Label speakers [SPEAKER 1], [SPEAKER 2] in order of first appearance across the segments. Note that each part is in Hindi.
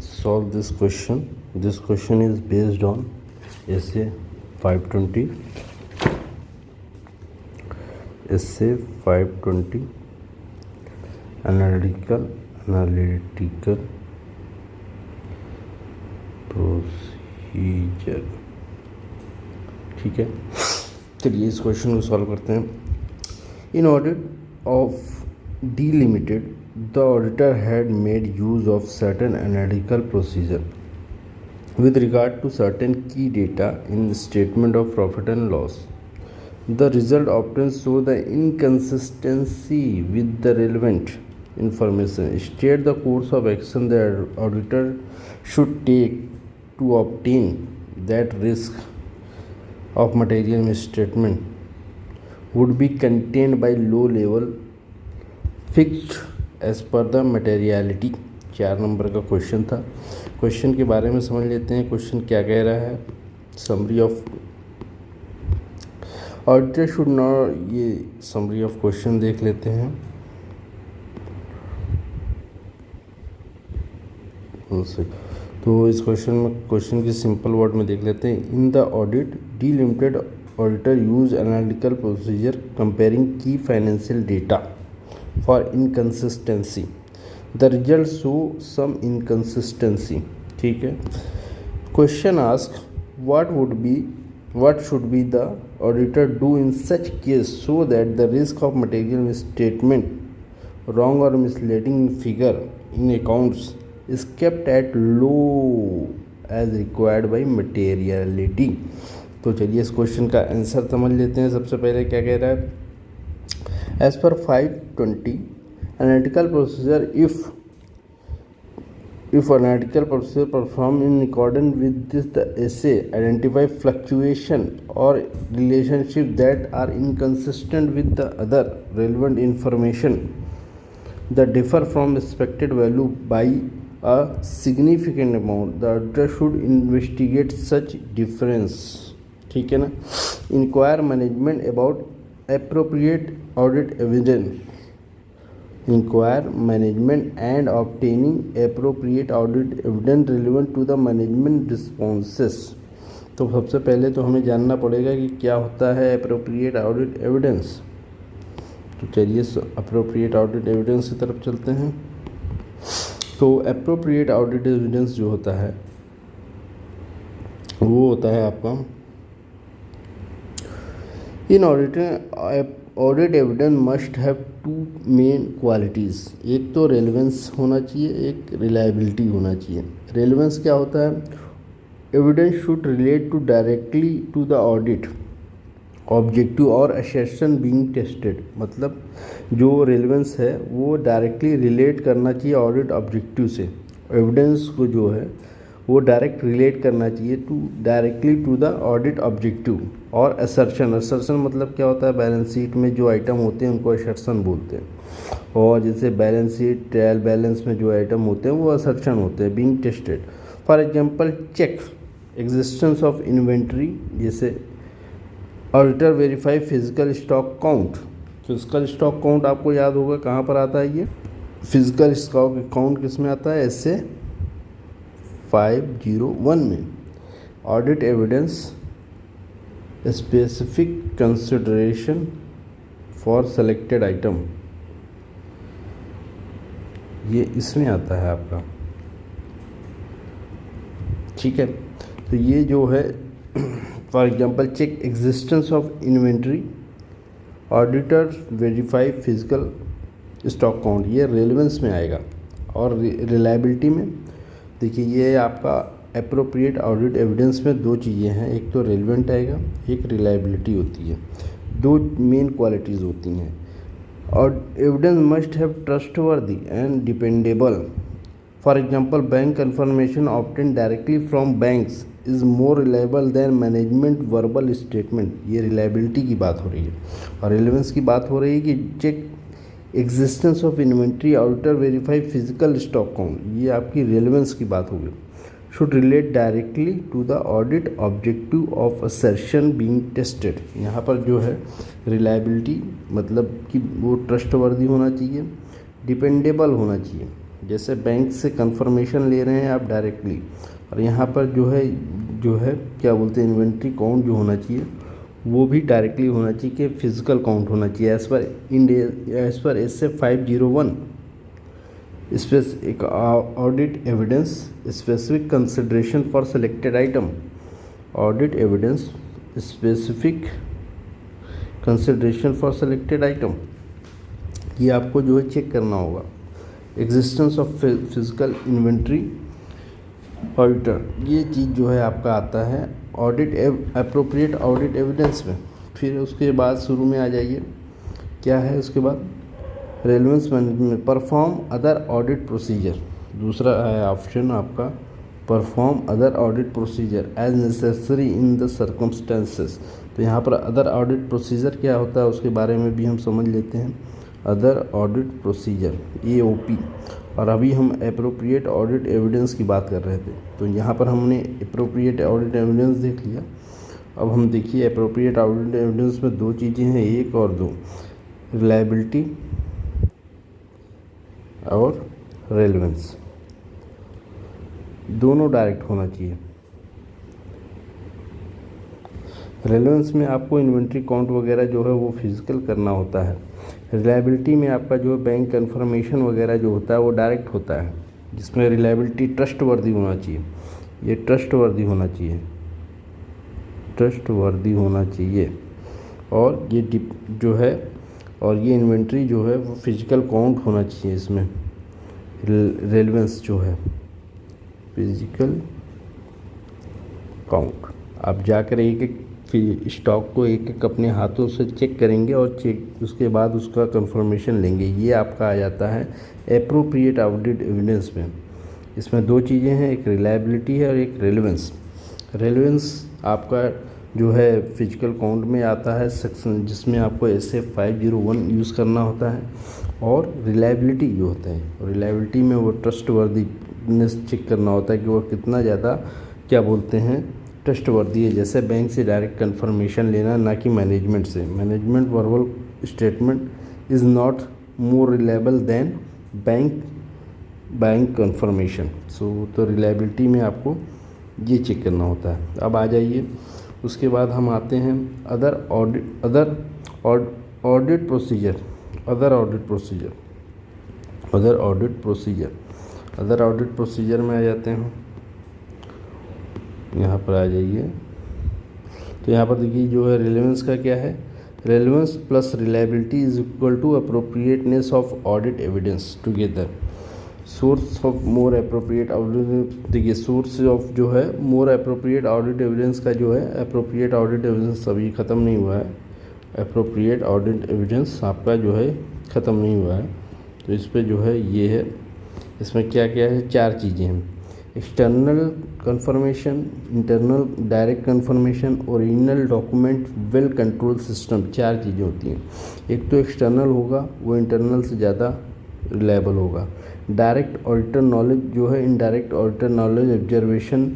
[SPEAKER 1] solve this question. This question is based on essay 520. Essay 520 analytical procedure. ठीक है, चलिए इस क्वेश्चन को सॉल्व करते हैं. इन audit of D Limited, the auditor had made use of certain analytical procedure with regard to certain key data in statement of profit and loss. The result often show the inconsistency with the relevant information. State the course of action the auditor should take to obtain that risk of material misstatement would be contained by low level fixed as per the materiality. 4 number का क्वेश्चन था. क्वेश्चन के बारे में समझ लेते हैं. क्वेश्चन क्या कह रहा है. Summary of auditor should not, ये समरी ऑफ क्वेश्चन देख लेते हैं. तो इस क्वेश्चन की सिंपल वर्ड में देख लेते हैं. In the audit the limited auditor use analytical procedure comparing key financial data for inconsistency. The results show some inconsistency. ठीक है. Question asks what should be the auditor do in such case so that the risk of material misstatement, wrong or misleading figure in accounts is kept at low as required by materiality. तो चलिए इस क्वेश्चन का आंसर समझ लेते हैं. सबसे पहले क्या कह रहा है. As per 520, analytical procedure, if analytical procedure performed in accordance with this, the essay identify fluctuation or relationship that are inconsistent with the other relevant information that differ from expected value by a significant amount. The auditor should investigate such difference. ठीक है ना. Inquire management about appropriate audit evidence. Inquire management and obtaining appropriate audit evidence relevant to the management responses. तो सबसे पहले तो हमें जानना पड़ेगा कि क्या होता है appropriate audit evidence. तो चलिए appropriate audit evidence की तरफ चलते हैं. तो appropriate audit evidence जो होता है वो होता है आपका इन audit evidence must have 2 main qualities. एक तो रेलेवेंस होना चाहिए, एक रिलायबिलिटी होना चाहिए. रेलेवेंस क्या होता है. Evidence should relate to directly to the audit objective और असर्शन बीइंग टेस्टेड. मतलब जो रेलेवेंस है वो डायरेक्टली रिलेट करना चाहिए ऑडिट ऑब्जेक्टिव से. एविडेंस को जो है वो डायरेक्ट रिलेट करना चाहिए directly to the audit objective. और असर्शन मतलब क्या होता है. बैलेंस शीट में जो आइटम होते हैं उनको असर्शन बोलते हैं. और जैसे बैलेंस शीट ट्रायल बैलेंस में जो आइटम होते हैं वो असर्शन होते हैं being tested. For example check existence of inventory. जैसे auditor verify physical stock count. Physical stock count आपको याद होगा कहाँ पर आता है. ये फिजिकल स्टॉक काउंट किस में आता है. ऐसे 501 में. Audit evidence specific consideration for selected item, ये इसमें आता है आपका. ठीक है. तो ये जो है for example check existence of inventory, auditor verify physical stock count, ये रेलेवेंस में आएगा. और रिलायबिलिटी में देखिए ये आपका एप्रोप्रिएट ऑडिट एविडेंस में 2 चीज़ें हैं. एक तो रेलेवेंट आएगा, एक रिलायबिलिटी होती है. 2 मेन क्वालिटीज़ होती हैं. और evidence must have trustworthy and dependable. For example bank confirmation obtain directly from banks is more reliable than management verbal statement. ये रिलायबिलिटी की बात हो रही है. और रेलेवेंस की बात हो रही है कि check existence of inventory, auditor verify physical stock count, ये आपकी रेलेवेंस की बात होगी. Should relate directly to the audit objective of assertion being tested. यहाँ पर जो है रिलायबिलिटी मतलब कि वो ट्रस्टवर्दी होना चाहिए, डिपेंडेबल होना चाहिए. जैसे बैंक से कंफर्मेशन ले रहे हैं आप डायरेक्टली, और यहाँ पर जो है क्या बोलते हैं, इन्वेंट्री काउंट जो होना चाहिए वो भी डायरेक्टली होना चाहिए कि फिजिकल काउंट होना चाहिए एज़ पर एस 501 एक audit evidence specific consideration for selected item. Audit evidence specific consideration for selected item, ये आपको जो है चेक करना होगा। Existence of physical inventory auditor, ये चीज़ जो है आपका आता है ऑडिट अप्रोप्रिएट ऑडिट एविडेंस में। फिर उसके बाद शुरू में आ जाइए, क्या है उसके बाद, relevance management, perform other audit procedure. दूसरा है ऑप्शन आपका perform other audit procedure as necessary in the circumstances. तो यहाँ पर अदर ऑडिट प्रोसीजर क्या होता है उसके बारे में भी हम समझ लेते हैं। अदर ऑडिट प्रोसीजर AOP, और अभी हम एप्रोप्रिएट ऑडिट एविडेंस की बात कर रहे थे। तो यहाँ पर हमने एप्रोप्रिएट ऑडिट एविडेंस देख लिया। अब हम देखिए एप्रोप्रिएट ऑडिट एविडेंस में दो चीज़ें हैं, एक और दो, रिलायबिलिटी और रेलेवेंस, दोनों डायरेक्ट होना चाहिए। रेलेवेंस में आपको इन्वेंट्री काउंट वगैरह जो है वो फिजिकल करना होता है। रिलायबिलिटी में आपका जो है बैंक कन्फर्मेशन वगैरह जो होता है वो डायरेक्ट होता है, जिसमें रिलायबिलिटी ट्रस्टवर्दी होना चाहिए। ये ट्रस्टवर्दी होना चाहिए, ट्रस्टवर्दी होना चाहिए। और ये जो है, और ये इन्वेंट्री जो है वो फिजिकल काउंट होना चाहिए। इसमें रेलेवेंस जो है फिजिकल काउंट, आप जाकर एक एक स्टॉक को एक एक अपने हाथों से चेक करेंगे और उसके बाद उसका कंफर्मेशन लेंगे। ये आपका आ जाता है एप्रोप्रिएट ऑडिट एविडेंस में। इसमें दो चीज़ें हैं, एक रिलायबिलिटी है और एक रेलेवेंस। रेलेवेंस आपका जो है फिजिकल काउंट में आता है सेक्शन, जिसमें आपको SF 501 यूज़ करना होता है। और रिलायबिलिटी जो होता है, रिलायबिलिटी में वो ट्रस्टवर्दीनेस चेक करना होता है कि वो कितना ज़्यादा क्या बोलते हैं ट्रस्टवर्दी है। जैसे बैंक से डायरेक्ट कंफर्मेशन लेना, ना कि मैनेजमेंट से। Management verbal statement is not more reliable then bank confirmation. तो रिलायबिलिटी में आपको ये चेक करना होता है। अब आ जाइए, उसके बाद हम आते हैं other audit procedure. Other audit procedure में आ जाते हैं, यहाँ पर आ जाइए। तो यहाँ पर देखिए जो है रेलेवेंस का क्या है, relevance plus reliability is equal to appropriateness of audit evidence together. Source of more appropriate audit, देखिए सोर्स ऑफ जो है मोर अप्रोप्रिएट ऑडिट एविडेंस का जो है, अप्रोप्रिएट ऑडिट एविडेंस अभी ख़त्म नहीं हुआ है। अप्रोप्रिएट ऑडिट एविडेंस आपका जो है ख़त्म नहीं हुआ है। तो इस पर जो है ये है, इसमें क्या क्या है, चार चीज़ें हैं। External confirmation, internal direct confirmation, original document, well control system, चार चीज़ें होती हैं। एक तो एक्सटर्नल होगा, वो इंटरनल से ज़्यादा रिलायबल होगा। डायरेक्ट ऑडिटर नॉलेज जो है, इनडायरेक्ट ऑडिटर नॉलेज ऑब्जर्वेशन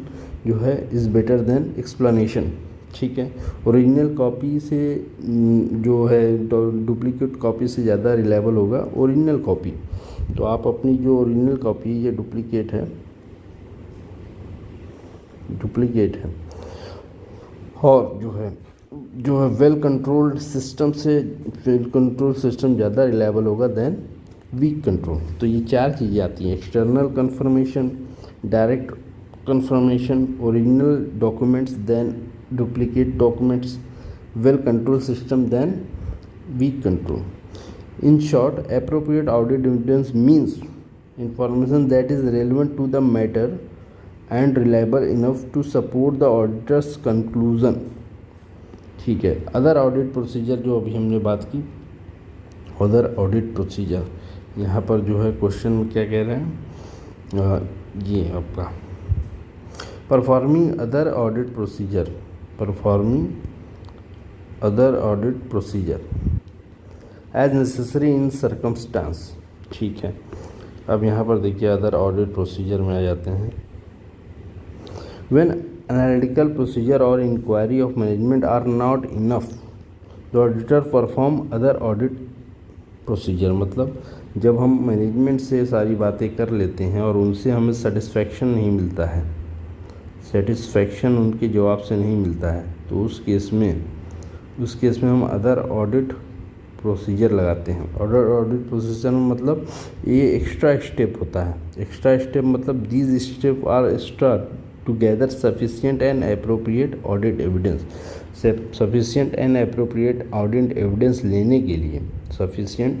[SPEAKER 1] जो है इज़ बेटर देन एक्सप्लेनेशन, ठीक है। ओरिजिनल कॉपी से जो है डुप्लीकेट कॉपी से ज़्यादा रिलायबल होगा ओरिजिनल कॉपी। तो आप अपनी जो ओरिजिनल कॉपी, ये डुप्लीकेट है और जो है वेल कंट्रोल्ड सिस्टम ज़्यादा रिलायबल होगा देन वीक कंट्रोल। तो ये चार चीज़ें आती हैं, external confirmation, direct confirmation, original documents than duplicate documents, well control system than weak control. In short, appropriate audit evidence means information that is relevant to the matter and reliable enough to support the auditor's conclusion, ठीक है। अदर ऑडिट प्रोसीजर जो अभी हमने बात की, अदर ऑडिट प्रोसीजर, यहाँ पर जो है क्वेश्चन में क्या कह रहे हैं, ये आपका performing other audit procedure as necessary in circumstance, ठीक है। अब यहाँ पर देखिए अदर ऑडिट प्रोसीजर में आ जाते हैं। व्हेन एनालिटिकल प्रोसीजर और inquiry of management are not enough, the auditor perform other audit procedure. मतलब जब हम मैनेजमेंट से सारी बातें कर लेते हैं और उनसे हमें सेटिस्फेक्शन नहीं मिलता है, सेटिस्फेक्शन उनके जवाब से नहीं मिलता है, तो उस केस में हम अदर ऑडिट प्रोसीजर लगाते हैं। ऑडिट प्रोसीजर में मतलब ये एक्स्ट्रा स्टेप होता है। एक्स्ट्रा स्टेप मतलब these step are extra to gather sufficient and appropriate audit evidence. Sufficient and appropriate audit evidence लेने के लिए sufficient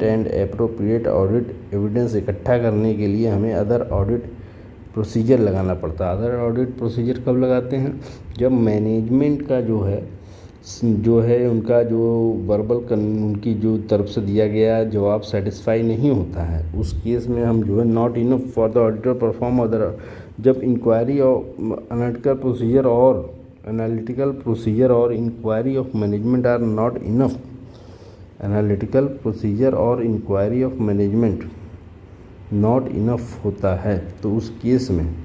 [SPEAKER 1] and appropriate audit evidence इकट्ठा करने के लिए हमें अदर ऑडिट प्रोसीजर लगाना पड़ता है। अदर ऑडिट प्रोसीजर कब लगाते हैं? जब मैनेजमेंट का जो है उनका जो उनकी जो तरफ से दिया गया जवाब सेटिस्फाई नहीं होता है, उस केस में हम जो है not enough for the auditor perform other. जब इंक्वायरी और एनालिटिकल प्रोसीजर और inquiry of management are not enough, analytical procedure और inquiry of management not enough होता है, तो उस केस में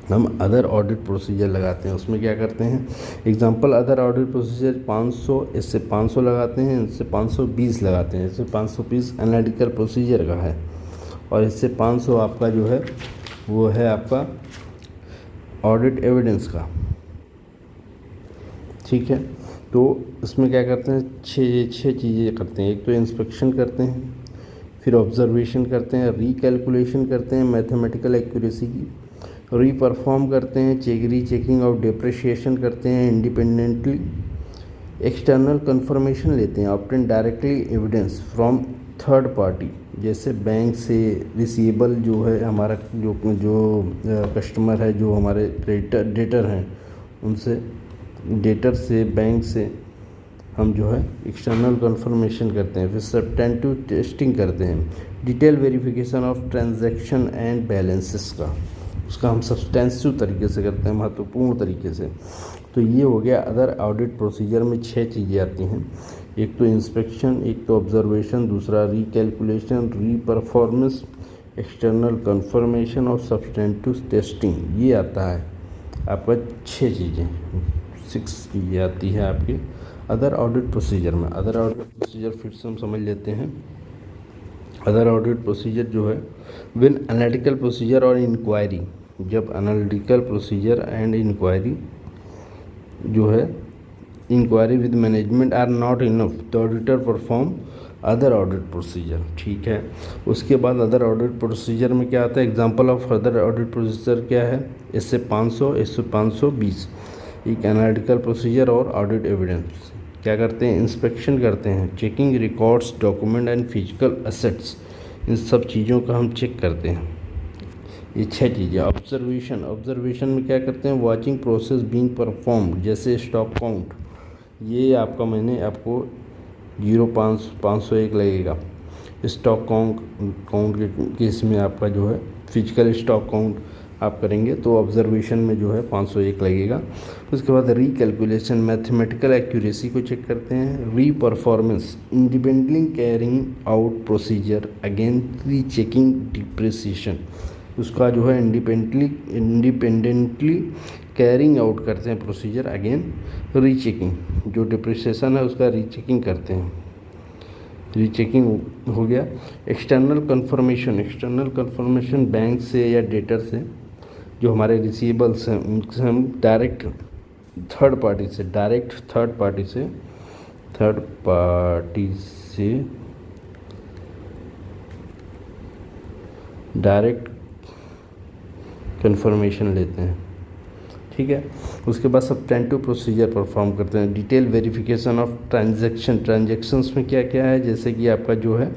[SPEAKER 1] हम अदर ऑडिट प्रोसीजर लगाते हैं। उसमें क्या करते हैं? एग्जांपल, अदर ऑडिट प्रोसीजर 500, इससे 500 लगाते हैं, इससे 520 लगाते हैं। इससे 520 एनालिटिकल प्रोसीजर का है और इससे 500 आपका जो है वो है आपका ऑडिट एविडेंस का। ठीक है, तो इसमें क्या करते हैं? छः चीज़ें करते हैं। एक तो इंस्पेक्शन करते हैं, फिर ऑब्जर्वेशन करते हैं, रिकैलकुलेशन करते हैं मैथमेटिकल एक्यूरेसी की, रीपरफॉर्म करते हैं, चेकिंग ऑफ डिप्रिसिएशन करते हैं इंडिपेंडेंटली, एक्सटर्नल कंफर्मेशन लेते हैं, obtain directly evidence from third party, जैसे बैंक से रिसीवेबल जो है हमारा जो कस्टमर है, जो हमारे डेटर हैं, उनसे डेटर से बैंक से हम जो है एक्सटर्नल कंफर्मेशन करते हैं। फिर सब्सटेंटिव टेस्टिंग करते हैं, detail verification of transaction and balances का, उसका हम सब्सटेंसिव तरीके से करते हैं, महत्वपूर्ण तरीके से। तो ये हो गया अदर ऑडिट प्रोसीजर में 6 चीज़ें आती हैं। एक तो इंस्पेक्शन, एक तो ऑब्जर्वेशन, दूसरा रिकैलकुलेशन, रीपरफॉर्मेंस, एक्सटर्नल कंफर्मेशन और सब्सटेंटिव टेस्टिंग। ये आता है आपका 6 चीज़ें आती है आपके अदर ऑडिट प्रोसीजर में। अदर ऑडिट प्रोसीजर फिर से हम समझ लेते हैं। अदर ऑडिट प्रोसीजर जो है विन एनालिटिकल प्रोसीजर और इंक्वायरी, जब एनालिटिकल प्रोसीजर एंड इंक्वायरी जो है inquiry with management are not enough, the auditor perform other audit procedure. ठीक है, उसके बाद अदर ऑडिट प्रोसीजर में क्या आता है? Example of other audit procedure क्या है? इससे 500, इससे 520, एक एनालिटिकल प्रोसीजर और ऑडिट एविडेंस। क्या करते हैं? इंस्पेक्शन करते हैं, checking records, document and physical assets, इन सब चीज़ों का हम चेक करते हैं। ये 6 चीज़ें। ऑब्जर्वेशन में क्या करते हैं? वॉचिंग प्रोसेस बीइंग परफॉर्म, जैसे स्टॉक काउंट, ये आपका मैंने आपको 501 लगेगा। स्टॉक काउंट के केस में आपका जो है फिजिकल स्टॉक काउंट आप करेंगे तो ऑब्जर्वेशन में जो है 501 लगेगा। उसके बाद रिकैलकुलेशन, मैथमेटिकल एक्यूरेसी को चेक करते हैं। Reperformance, independently carrying out procedure again rechecking depreciation, उसका जो है इंडिपेंडेंटली कैरिंग आउट करते हैं प्रोसीजर अगेन रीचेकिंग, जो डिप्रिसिएशन है उसका रीचेकिंग करते हैं। रीचेकिंग हो गया। एक्सटर्नल कन्फर्मेशन बैंक से या डेटर से, जो हमारे रिसीवेबल्स हैं उनसे हम डायरेक्ट थर्ड पार्टी से डायरेक्ट कंफर्मेशन लेते हैं। ठीक है, उसके बाद सब्सटेंटिव प्रोसीजर परफॉर्म करते हैं। डिटेल वेरिफिकेशन ऑफ ट्रांजैक्शंस में क्या क्या है? जैसे कि आपका जो है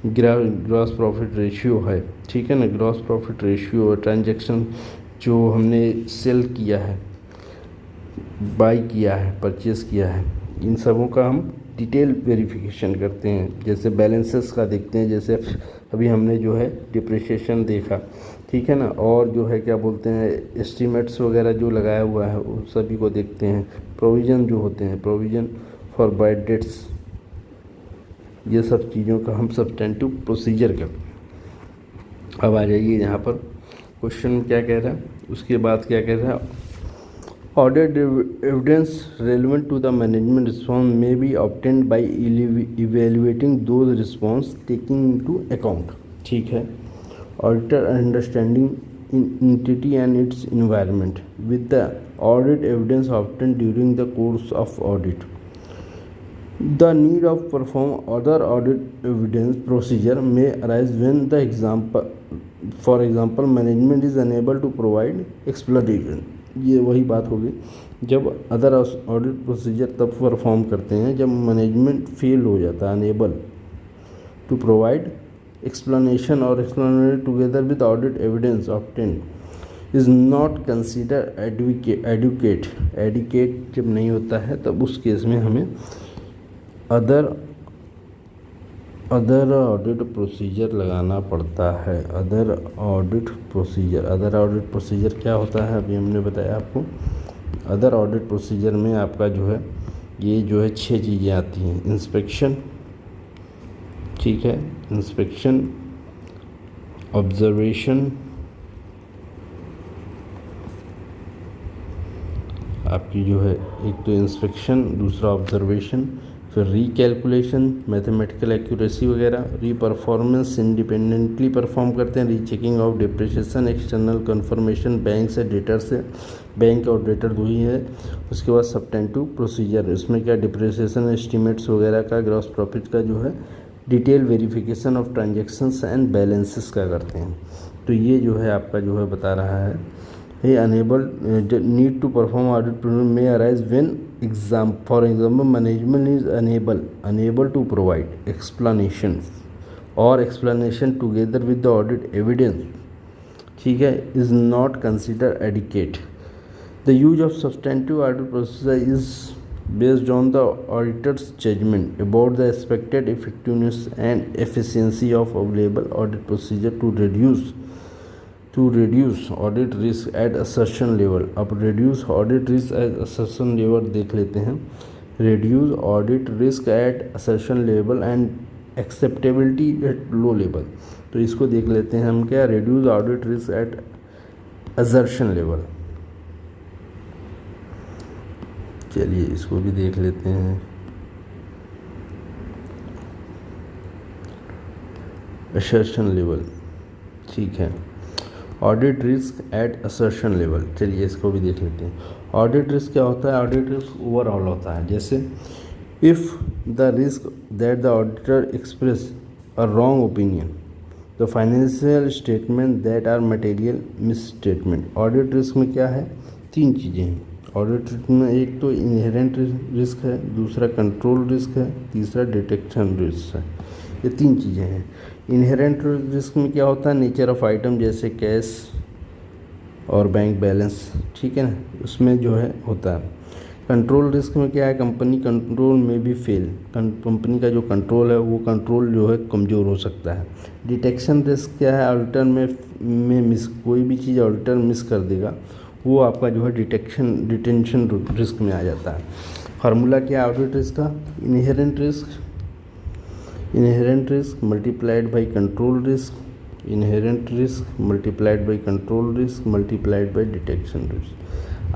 [SPEAKER 1] ग्रॉस प्रॉफिट रेशियो है, ठीक है ना, ग्रॉस प्रॉफिट रेशियो, ट्रांजैक्शन जो हमने सेल किया है, बाई किया है, परचेज़ किया है, इन सबों का हम डिटेल वेरिफिकेशन करते हैं। जैसे बैलेंसेस का देखते हैं, जैसे अभी हमने जो है डिप्रिसिएशन देखा, ठीक है ना, और जो है क्या बोलते हैं एस्टीमेट्स वगैरह जो लगाया हुआ है उन सभी को देखते हैं। प्रोविज़न जो होते हैं, प्रोविज़न फॉर बैड डेट्स, ये सब चीज़ों का हम सब्सटेंटिव प्रोसीजर करते हैं। अब आ जाइए यहाँ पर क्वेश्चन क्या कह रहा है, उसके बाद क्या कह रहा है, Audit evidence relevant to the management response may be obtained by evaluating those response taking into account. ठीक है. Auditor understanding entity and its environment with the audit evidence obtained during the course of audit. The need of perform other audit evidence procedure may arise when for example, management is unable to provide explanation. ये वही बात होगी जब अदर ऑडिट प्रोसीजर तब परफॉर्म करते हैं जब मैनेजमेंट फेल हो जाता है, unable to provide explanation or explanatory together with audit evidence obtained is not considered adequate जब नहीं होता है तब उस केस में हमें अदर ऑडिट प्रोसीजर लगाना पड़ता है. अदर ऑडिट प्रोसीजर क्या होता है अभी हमने बताया आपको. अदर ऑडिट प्रोसीजर में आपका जो है ये जो है 6 चीज़ें आती हैं. इंस्पेक्शन, ठीक है, इंस्पेक्शन, ऑब्जर्वेशन, आपकी जो है एक तो इंस्पेक्शन, दूसरा ऑब्जर्वेशन, फिर रीकैलकुलेशन, मैथमेटिकल एक्यूरेसी वगैरह, रीपरफॉर्मेंस, इंडिपेंडेंटली परफॉर्म करते हैं, rechecking of depreciation, external confirmation bank से डेटर से, बैंक और डेटर दो ही है. उसके बाद सब्टेंटिव प्रोसीजर, इसमें क्या डिप्रिसिएशन एस्टिमेट्स वगैरह का, ग्रॉस प्रॉफिट का जो है detail verification of transactions and balances का करते हैं. तो ये जो है आपका जो है बता रहा है ये unable need to perform audit may arise when for example management is unable to provide explanation together with the audit evidence, ठीक है, is not consider adequate. The use of substantive audit procedure is based on the auditor's judgment about the expected effectiveness and efficiency of available audit procedure to reduce audit risk at assertion level. अब reduce audit risk at assertion level देख लेते हैं. reduce audit risk at assertion level and acceptability at low level. तो इसको देख लेते हैं हम क्या, reduce audit risk at assertion level. चलिए इसको भी देख लेते हैं. असर्शन लेवल, ठीक है, audit risk at assertion level. चलिए इसको भी देख लेते हैं. ऑडिट रिस्क क्या होता है? ऑडिट रिस्क ओवरऑल होता है. जैसे if the risk that the auditor express a wrong opinion, the financial statement that are material misstatement. Audit risk में क्या है? 3 चीज़ें हैं. ऑडिट में एक तो इनहेरेंट रिस्क है, दूसरा कंट्रोल रिस्क है, तीसरा डिटेक्शन रिस्क है. ये 3 चीज़ें हैं. इनहेरेंट रिस्क में क्या होता है? नेचर ऑफ आइटम जैसे कैश और बैंक बैलेंस, ठीक है ना, उसमें जो है होता है. कंट्रोल रिस्क में क्या है? कंपनी कंट्रोल में भी फेल, कंपनी का जो कंट्रोल है वो कंट्रोल जो है कमज़ोर हो सकता है. डिटेक्शन रिस्क क्या है? ऑडिटर में मिस, कोई भी चीज़ ऑडिटर मिस कर देगा वो आपका जो है डिटेंशन रिस्क में आ जाता है. फार्मूला क्या है ऑडिट रिस्क का? Inherent risk multiplied by control risk, inherent risk multiplied by control risk multiplied by detection risk.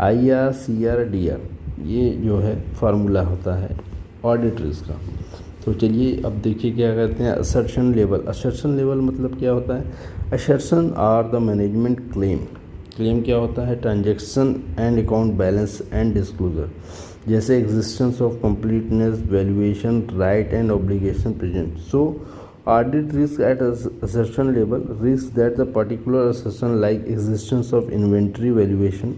[SPEAKER 1] IR CR DR ये जो है फार्मूला होता है ऑडिट रिस्क का. तो चलिए अब देखिए क्या कहते हैं असर्शन लेवल. असर्शन लेवल मतलब क्या होता है? Assertion are the management claim क्या होता है? Transaction and account balance and disclosure, जैसे existence of completeness, valuation, right and obligation present. So audit risk at assertion level, risk that the particular assertion like existence of inventory valuation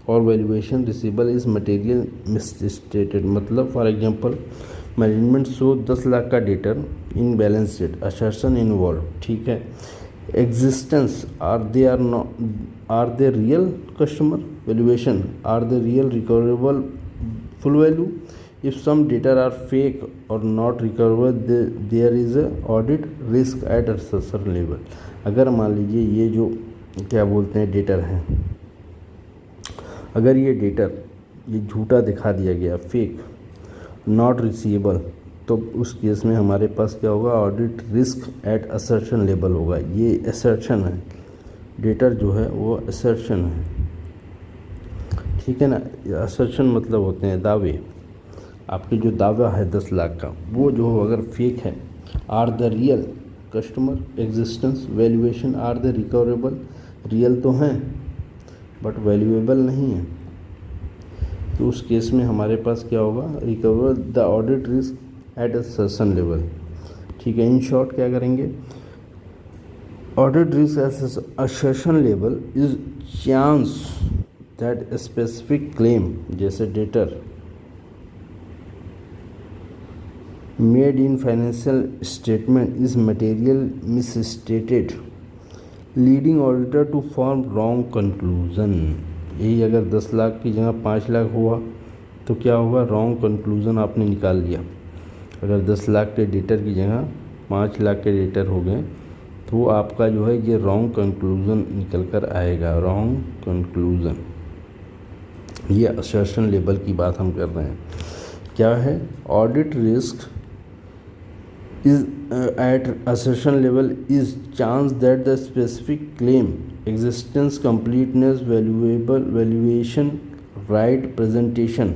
[SPEAKER 1] और valuation receivable is material misstated. मतलब for example management show 10 lakh का debtor in balance sheet, assertion involve, ठीक है. Existence, are they real customer, valuation, are they real recoverable full value. If some data are fake और not recoverable there is a audit risk at assertion level. अगर मान लीजिए ये जो क्या बोलते हैं डेटर हैं, अगर ये डेटर ये झूठा दिखा दिया गया, फेक, नॉट रिसीवेबल, तो उस केस में हमारे पास क्या होगा? Audit risk at assertion level होगा. ये असर्शन है, डेटर जो है वो असर्शन है, ठीक है ना। असर्शन मतलब होते हैं दावे, आपके जो दावा है 10 लाख का वो जो अगर फेक है। Are the real customer existence valuation are the recoverable, real तो हैं बट वैल्यूएबल नहीं है, तो उस केस में हमारे पास क्या होगा, recover the audit risk at a certain level. ठीक है, इन शॉर्ट क्या करेंगे, audit risk at a certain level is chance that specific claim जैसे debtor made in financial statement is material misstated leading auditor to form wrong conclusion. यही अगर 10 लाख की जगह 5 लाख हुआ तो क्या होगा, रॉन्ग कंक्लूजन आपने निकाल लिया। अगर 10 लाख के डेटर की जगह 5 लाख के डेटर हो गए तो आपका जो है ये रॉन्ग कंक्लूजन निकल कर आएगा, रॉन्ग कंक्लूजन। ये असर्शन लेवल की बात हम कर रहे हैं। क्या है, audit risk is at assertion level is chance that the specific claim existence completeness valuation right presentation,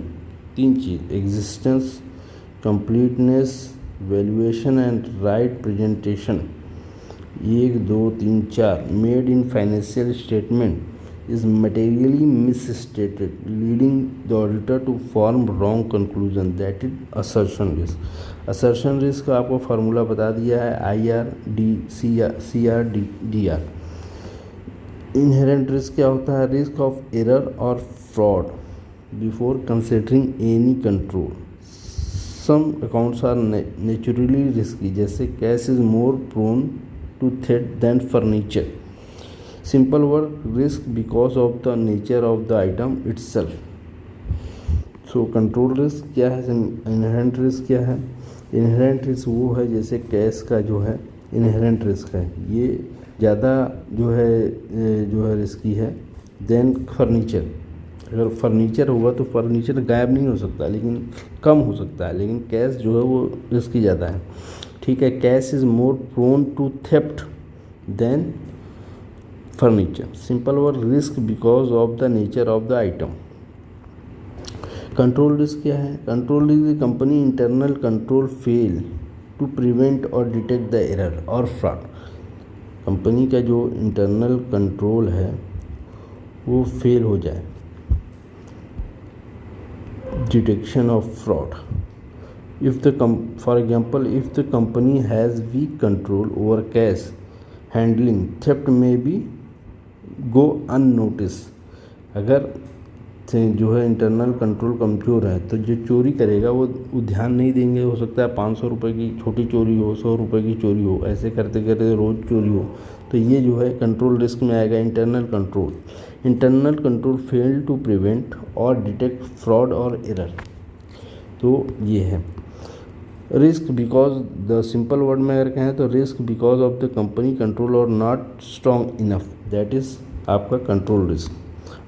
[SPEAKER 1] तीन चीज existence completeness valuation and right presentation, 1 2 3 4 made in financial statement is materially misstated leading the auditor to form wrong conclusion, that is assertion risk। Assertion risk का आपको फार्मूला बता दिया है, IRDCR। इनहेरेंट रिस्क क्या होता है, रिस्क ऑफ एरर और fraud before considering any control. Some accounts are naturally risky जैसे cash is more prone to थेट than furniture. Simple word, risk because of the nature of the item itself. So control risk क्या है, इनहेरेंट रिस्क क्या है, इनहेरेंट रिस्क वो है जैसे कैश का जो है इनहेरेंट रिस्क है, ये ज़्यादा जो है रिस्की है देन फर्नीचर। अगर फर्नीचर हुआ तो फर्नीचर गायब नहीं हो सकता लेकिन कम हो सकता है, लेकिन कैश जो है वो रिस्की ज़्यादा है। ठीक है, cash is more prone to theft than furniture. Simple word, risk because of the nature of the item. Control risk क्या है, control risk company internal control fail to prevent और डिटेक्ट द एरर और फ्रॉड। कंपनी का जो इंटरनल कंट्रोल है वो फेल हो जाए, detection of fraud. If the for example if the company has weak control over cash handling theft में बी गो अननोटिस। अगर जो है इंटरनल कंट्रोल कमज़ोर है तो जो चोरी करेगा वो ध्यान नहीं देंगे, हो सकता है 500 रुपये की छोटी चोरी हो, 100 रुपये की चोरी हो, ऐसे करते करते रोज़ चोरी हो, तो ये जो है कंट्रोल रिस्क में आएगा internal control. Internal control fail to prevent और डिटेक्ट फ्रॉड और एरर, तो ये है risk because the simple word में अगर कहें तो risk because of the company control और not strong enough, that is आपका कंट्रोल रिस्क।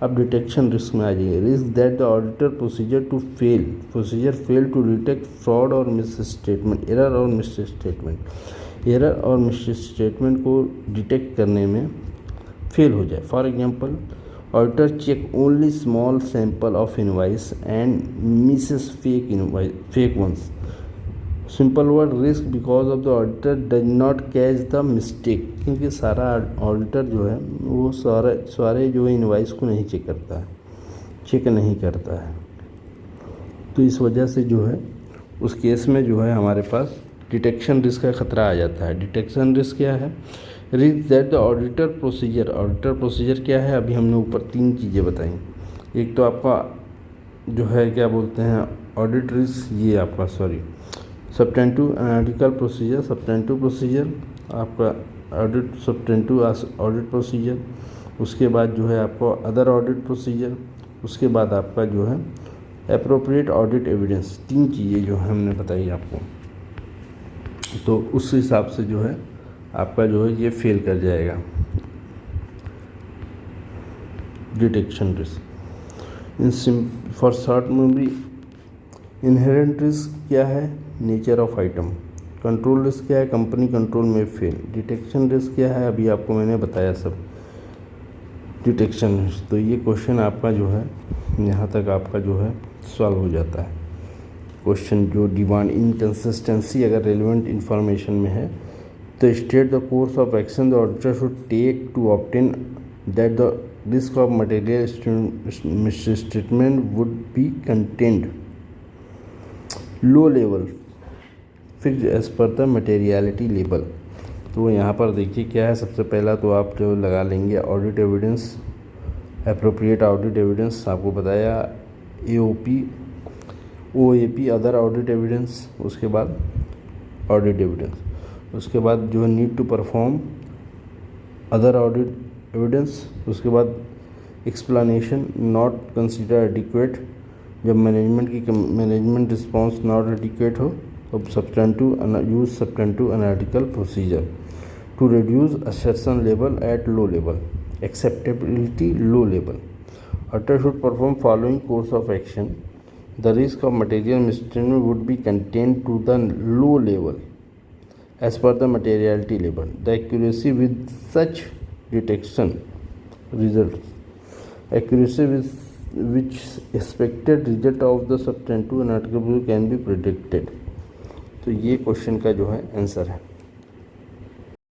[SPEAKER 1] अब डिटेक्शन रिस्क में आ जाइए, risk that the auditor procedure fail to detect fraud और मिस स्टेटमेंट, एरर और मिस स्टेटमेंट, एरर और मिस स्टेटमेंट को डिटेक्ट करने में फेल हो जाए। For example auditor check only small sample of invoice and misses fake ones. Simple word, risk because of the auditor does not catch the mistake, क्योंकि सारा ऑडिटर जो है वो सारे जो है इनवाइस को नहीं चेक करता है, तो इस वजह से जो है उस केस में जो है हमारे पास डिटेक्शन रिस्क का खतरा आ जाता है। डिटेक्शन रिस्क क्या है, risk that the auditor procedure क्या है, अभी हमने ऊपर 3 चीज़ें बताई। एक तो आपका जो है क्या बोलते हैं ऑडिट रिस्क, ये आपका सब्टेंटिव एनालिटिकल प्रोसीजर आपका ऑडिट सब्टेंटिव ऑडिट प्रोसीजर, उसके बाद जो है आपको अदर ऑडिट प्रोसीजर, उसके बाद आपका जो है एप्रोप्रिएट ऑडिट एविडेंस। 3 चीज़ें जो है हमने बताई आपको, तो उस हिसाब से जो है आपका जो है ये फेल कर जाएगा डिटेक्शन रिस्क। फॉर शॉर्ट में भी इनहेरेंट रिस्क क्या है, nature of item. Control risk क्या है, कंपनी कंट्रोल में फेल। डिटेक्शन रिस्क क्या है, अभी आपको मैंने बताया सब। डिटेक्शन है। तो ये क्वेश्चन आपका जो है यहाँ तक आपका जो है सॉल्व हो जाता है। क्वेश्चन जो डिमांड इनकंसिस्टेंसी अगर रेलिवेंट इंफॉर्मेशन में है तो state the course of action the auditor should take to obtain that the risk of material misstatement would be contained low level fix as per the materiality level. तो यहाँ पर देखिए क्या है, सबसे पहला तो आप जो लगा लेंगे audit evidence, appropriate audit evidence आपको बताया, AOP OAP other audit evidence, उसके बाद ऑडिट एविडेंस, उसके बाद जो है need to perform other audit evidence, उसके बाद एक्सप्लेनेशन नॉट कंसिडर एडिक्वेट, जब मैनेजमेंट रिस्पॉन्स नॉट एडिक्वेट हो तो substantive use substantive analytical procedure to reduce assertion level at low level, acceptability low level. Auditor should perform following course of action, the risk of material misstatement would be contained to the low level as per the materiality level. The accuracy with such detection results, accuracy with which expected result of the substantive analytical can be predicted। तो ये क्वेश्चन का जो है आंसर है।